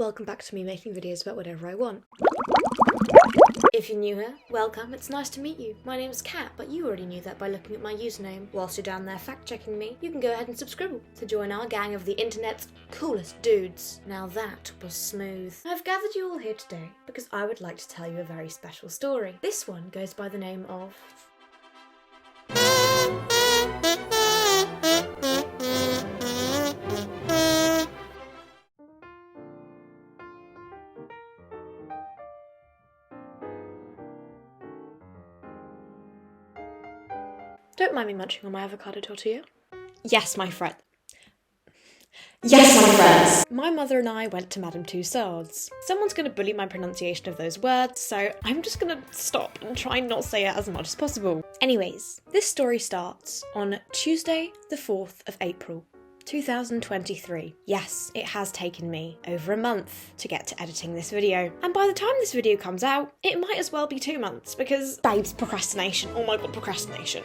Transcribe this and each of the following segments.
welcome back to me making videos about whatever I want. If you're new here, welcome, it's nice to meet you. My name's Kat, but you already knew that by looking at my username. Whilst you're down there fact-checking me, you can go ahead and subscribe to join our gang of the internet's coolest dudes. Now that was smooth. I've gathered you all here today because I would like to tell you a very special story. This one goes by the name of... Don't mind me munching on my avocado tortilla. Yes, my friend. Yes, my friends! My mother and I went to Madame Tussaud's. Someone's going to bully my pronunciation of those words, so I'm just going to stop and try and not say it as much as possible. Anyways, this story starts on Tuesday, the 4th of April, 2023. Yes, it has taken me over a month to get to editing this video. And by the time this video comes out, it might as well be 2 months because, babes, procrastination. Oh my god, procrastination.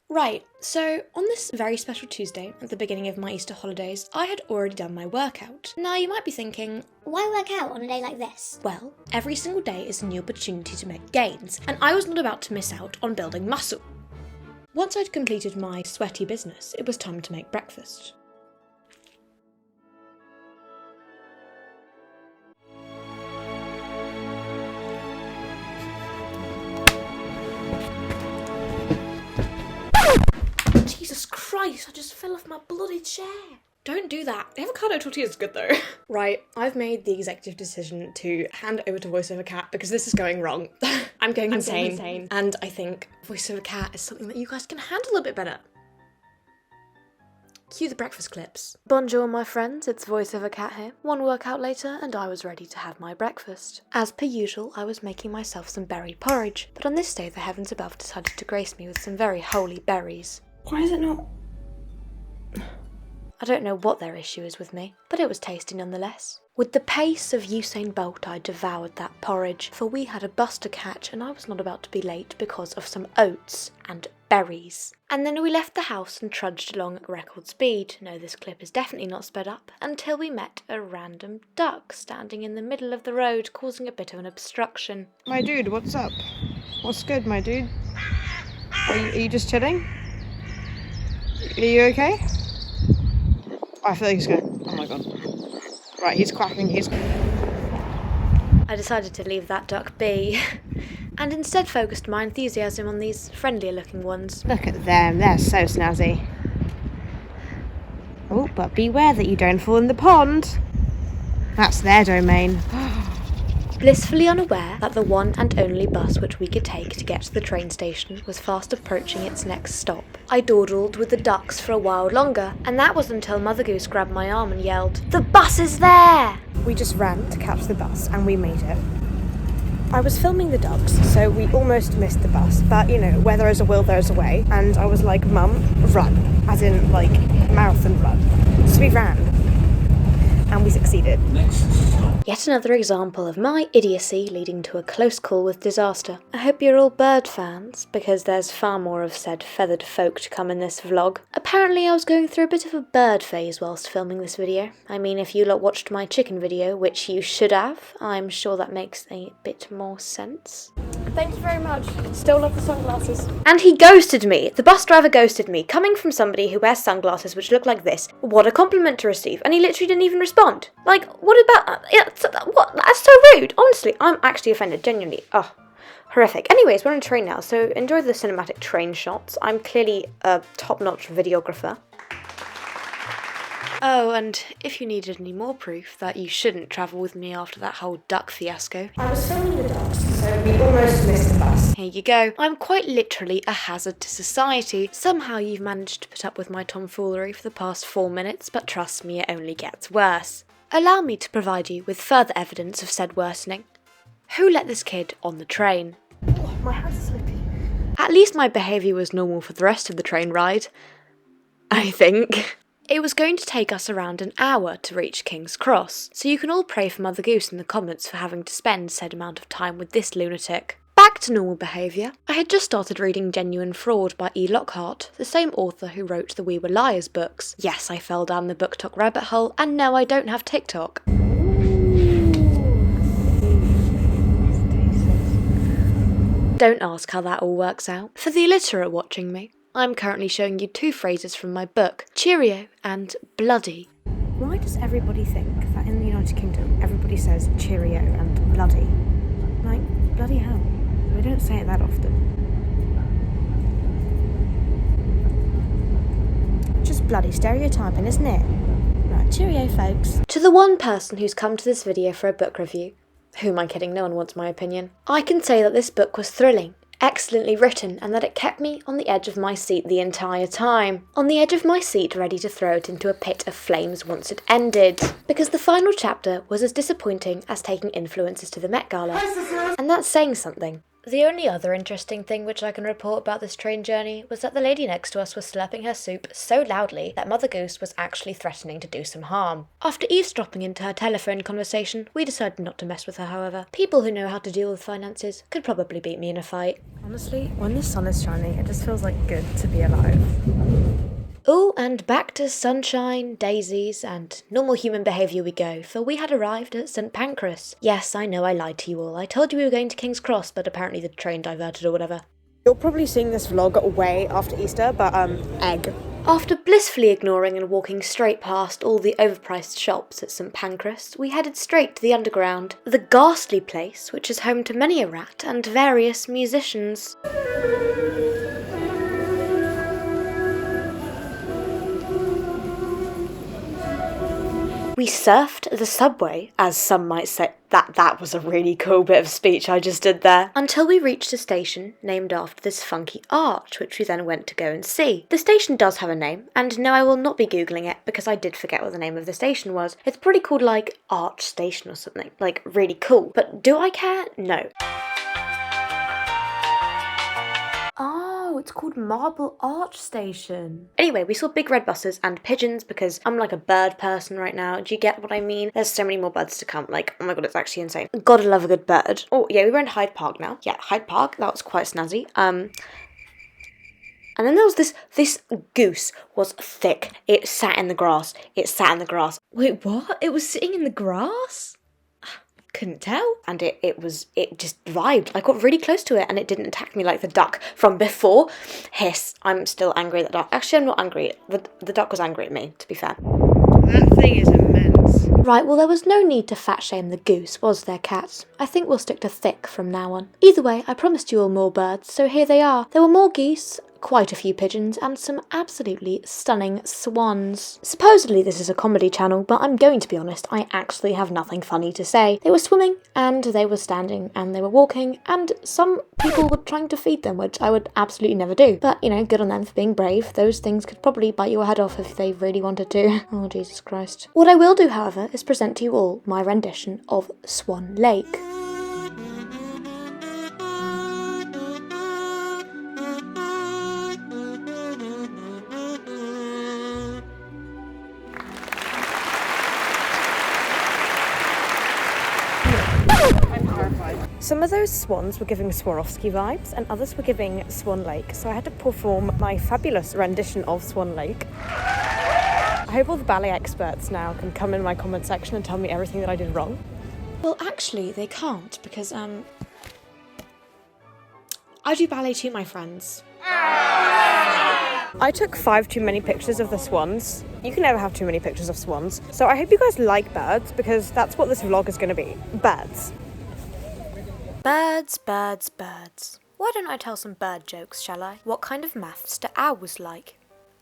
Right, so on this very special Tuesday, at the beginning of my Easter holidays, I had already done my workout. Now you might be thinking, why work out on a day like this? Well, every single day is a new opportunity to make gains, and I was not about to miss out on building muscle. Once I'd completed my sweaty business, it was time to make breakfast. Jesus Christ, I just fell off my bloody chair. Don't do that. The avocado tortilla is good though. Right, I've made the executive decision to hand over to VoiceOver Cat because this is going wrong. I'm going insane. And I think VoiceOver Cat is something that you guys can handle a bit better. Cue the breakfast clips. Bonjour my friends, it's VoiceOver Cat here. One workout later and I was ready to have my breakfast. As per usual, I was making myself some berry porridge, but on this day the heavens above decided to grace me with some very holy berries. Why is it not? I don't know what their issue is with me, but it was tasty nonetheless. With the pace of Usain Bolt, I devoured that porridge, for we had a bus to catch and I was not about to be late because of some oats and berries. And then we left the house and trudged along at record speed. No, this clip is definitely not sped up, until we met a random duck standing in the middle of the road, causing a bit of an obstruction. My dude, what's up? What's good, my dude? Are you just chilling? Are you okay? I feel like he's gonna... Oh my god. Right, he's quacking, I decided to leave that duck be, and instead focused my enthusiasm on these friendlier looking ones. Look at them, they're so snazzy. Oh, but beware that you don't fall in the pond. That's their domain. Blissfully unaware that the one and only bus which we could take to get to the train station was fast approaching its next stop, I dawdled with the ducks for a while longer, and that was until Mother Goose grabbed my arm and yelled, "The bus is there!" We just ran to catch the bus, and we made it. I was filming the ducks, so we almost missed the bus, but you know, where there is a will, there is a way, and I was like, Mum, run, as in, like, marathon run. So we ran, and we succeeded. Yet another example of my idiocy leading to a close call with disaster. I hope you're all bird fans, because there's far more of said feathered folk to come in this vlog. Apparently I was going through a bit of a bird phase whilst filming this video. I mean, if you lot watched my chicken video, which you should have, I'm sure that makes a bit more sense. Thank you very much. Still love the sunglasses. And he ghosted me! The bus driver ghosted me, coming from somebody who wears sunglasses which look like this. What a compliment to receive, and he literally didn't even respond. Like, what about... what? That's so rude! Honestly, I'm actually offended, genuinely. Oh, horrific. Anyways, we're on a train now, so enjoy the cinematic train shots. I'm clearly a top-notch videographer. Oh, and if you needed any more proof that you shouldn't travel with me after that whole duck fiasco, I was filming the ducks, so we almost missed the bus. Here you go. I'm quite literally a hazard to society. Somehow you've managed to put up with my tomfoolery for the past 4 minutes, but trust me, it only gets worse. Allow me to provide you with further evidence of said worsening. Who let this kid on the train? Oh, my hand's slippy. At least my behaviour was normal for the rest of the train ride. I think. It was going to take us around an hour to reach King's Cross, so you can all pray for Mother Goose in the comments for having to spend said amount of time with this lunatic. Back to normal behaviour. I had just started reading Genuine Fraud by E. Lockhart, the same author who wrote the We Were Liars books. Yes, I fell down the BookTok rabbit hole, and no, I don't have TikTok. Don't ask how that all works out. For the illiterate watching me, I'm currently showing you two phrases from my book, cheerio and bloody. Why does everybody think that in the United Kingdom everybody says cheerio and bloody? Like, bloody hell. We don't say it that often. Just bloody stereotyping, isn't it? Right, cheerio, folks. To the one person who's come to this video for a book review, who am I kidding, no one wants my opinion, I can say that this book was thrilling, excellently written, and that it kept me on the edge of my seat the entire time. On the edge of my seat, ready to throw it into a pit of flames once it ended. Because the final chapter was as disappointing as taking influences to the Met Gala. And that's saying something. The only other interesting thing which I can report about this train journey was that the lady next to us was slurping her soup so loudly that Mother Goose was actually threatening to do some harm. After eavesdropping into her telephone conversation, we decided not to mess with her, however. People who know how to deal with finances could probably beat me in a fight. Honestly, when the sun is shining, it just feels like good to be alive. Oh, and back to sunshine, daisies, and normal human behaviour we go, for we had arrived at St Pancras. Yes, I know I lied to you all. I told you we were going to King's Cross, but apparently the train diverted or whatever. You're probably seeing this vlog way after Easter, but egg. After blissfully ignoring and walking straight past all the overpriced shops at St Pancras, we headed straight to the underground, the ghastly place which is home to many a rat and various musicians. We surfed the subway, as some might say. That was a really cool bit of speech I just did there. Until we reached a station named after this funky arch, which we then went to go and see. The station does have a name, and no, I will not be googling it because I did forget what the name of the station was. It's pretty called like Arch Station or something, like really cool. But do I care? No. Oh, it's called Marble Arch Station. Anyway, we saw big red buses and pigeons because I'm like a bird person right now. Do you get what I mean? There's so many more birds to come. Like, oh my god, it's actually insane. Gotta love a good bird. Oh, yeah, we were in Hyde Park now. Yeah, Hyde Park. That was quite snazzy. And then there was this goose was thick. It sat in the grass. Wait, what? It was sitting in the grass? Couldn't tell. And it just vibed. I got really close to it and it didn't attack me like the duck from before. Hiss. I'm still angry at the duck. Actually, I'm not angry. The duck was angry at me, to be fair. That thing is immense. Right, well, there was no need to fat shame the goose, was there, cats? I think we'll stick to thick from now on. Either way, I promised you all more birds, so here they are. There were more geese, quite a few pigeons, and some absolutely stunning swans. Supposedly this is a comedy channel, but I'm going to be honest, I actually have nothing funny to say. They were swimming, and they were standing, and they were walking, and some people were trying to feed them, which I would absolutely never do. But, you know, good on them for being brave. Those things could probably bite your head off if they really wanted to. Oh, Jesus Christ. What I will do, however, is present to you all my rendition of Swan Lake. Some of those swans were giving Swarovski vibes and others were giving Swan Lake, so I had to perform my fabulous rendition of Swan Lake. I hope all the ballet experts now can come in my comment section and tell me everything that I did wrong. Well, actually, they can't, because, I do ballet too, my friends. I took 5 too many pictures of the swans. You can never have too many pictures of swans. So I hope you guys like birds, because that's what this vlog is going to be. Birds. Birds, birds, birds. Why don't I tell some bird jokes, shall I? What kind of maths do owls like?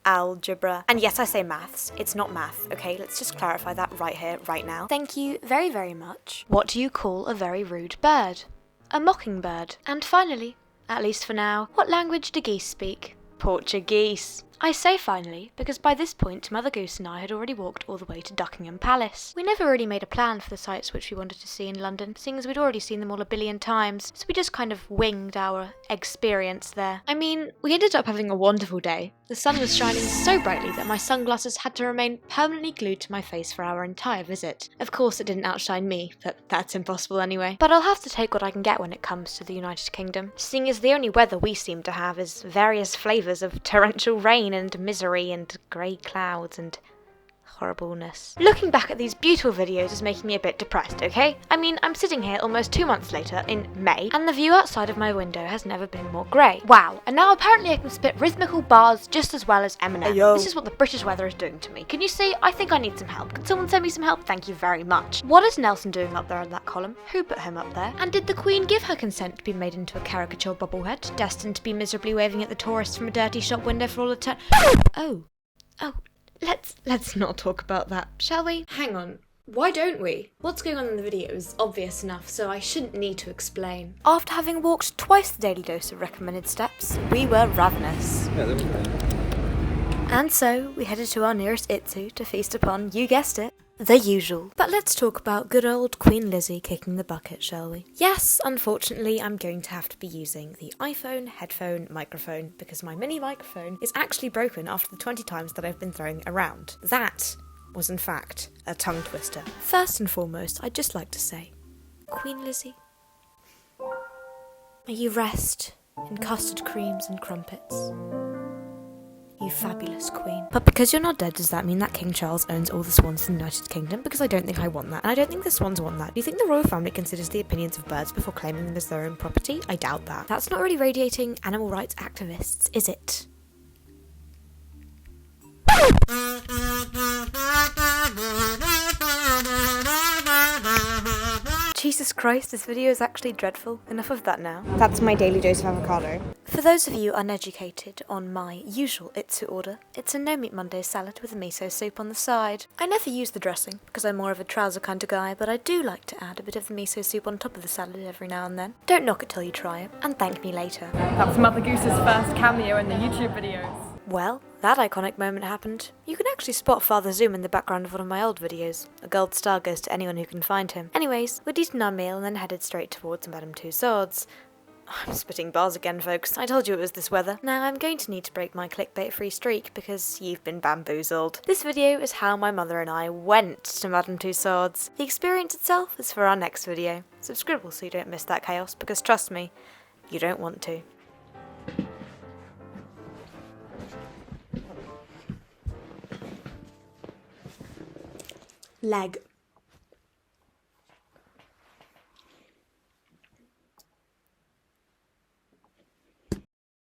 Algebra. And yes, I say maths. It's not math, okay? Let's just clarify that right here, right now. Thank you very, very much. What do you call a very rude bird? A mockingbird. And finally, at least for now, what language do geese speak? Portuguese. I say finally, because by this point Mother Goose and I had already walked all the way to Buckingham Palace. We never really made a plan for the sights which we wanted to see in London, seeing as we'd already seen them all a billion times, so we just kind of winged our experience there. I mean, we ended up having a wonderful day. The sun was shining so brightly that my sunglasses had to remain permanently glued to my face for our entire visit. Of course it didn't outshine me, but that's impossible anyway. But I'll have to take what I can get when it comes to the United Kingdom, seeing as the only weather we seem to have is various flavours of torrential rain and misery and grey clouds and horribleness. Looking back at these beautiful videos is making me a bit depressed, okay? I mean, I'm sitting here almost 2 months later, in May, and the view outside of my window has never been more grey. Wow, and now apparently I can spit rhythmical bars just as well as Eminem. Ayo. This is what the British weather is doing to me. Can you see? I think I need some help. Can someone send me some help? Thank you very much. What is Nelson doing up there in that column? Who put him up there? And did the Queen give her consent to be made into a caricature bobblehead, destined to be miserably waving at the tourists from a dirty shop window for all eternity? Oh. Let's not talk about that, shall we? Hang on. Why don't we? What's going on in the video is obvious enough, so I shouldn't need to explain. After having walked twice the daily dose of recommended steps, we were ravenous. Yeah, that was fine. And so, we headed to our nearest Itsu to feast upon, you guessed it, the usual. But let's talk about good old Queen Lizzie kicking the bucket, shall we? Yes, unfortunately, I'm going to have to be using the iPhone headphone microphone because my mini microphone is actually broken after the 20 times that I've been throwing it around. That was in fact a tongue twister. First and foremost, I'd just like to say, Queen Lizzie, may you rest in custard creams and crumpets. You fabulous queen. But because you're not dead, does that mean that King Charles owns all the swans in the United Kingdom? Because I don't think I want that, and I don't think the swans want that. Do you think the royal family considers the opinions of birds before claiming them as their own property? I doubt that. That's not really radiating animal rights activists, is it? Jesus Christ, this video is actually dreadful. Enough of that now. That's my daily dose of avocado. For those of you uneducated on my usual Itsu order, it's a no-meat Monday salad with a miso soup on the side. I never use the dressing, because I'm more of a trouser kind of guy, but I do like to add a bit of the miso soup on top of the salad every now and then. Don't knock it till you try it, and thank me later. That's Mother Goose's first cameo in the YouTube videos. Well, that iconic moment happened. You can actually spot Father Zoom in the background of one of my old videos. A gold star goes to anyone who can find him. Anyways, we'd eaten our meal and then headed straight towards Madame Tussaud's. I'm spitting bars again, folks. I told you it was this weather. Now I'm going to need to break my clickbait-free streak because you've been bamboozled. This video is how my mother and I went to Madame Tussaud's. The experience itself is for our next video. Subscribe so you don't miss that chaos, because trust me, you don't want to. Leg.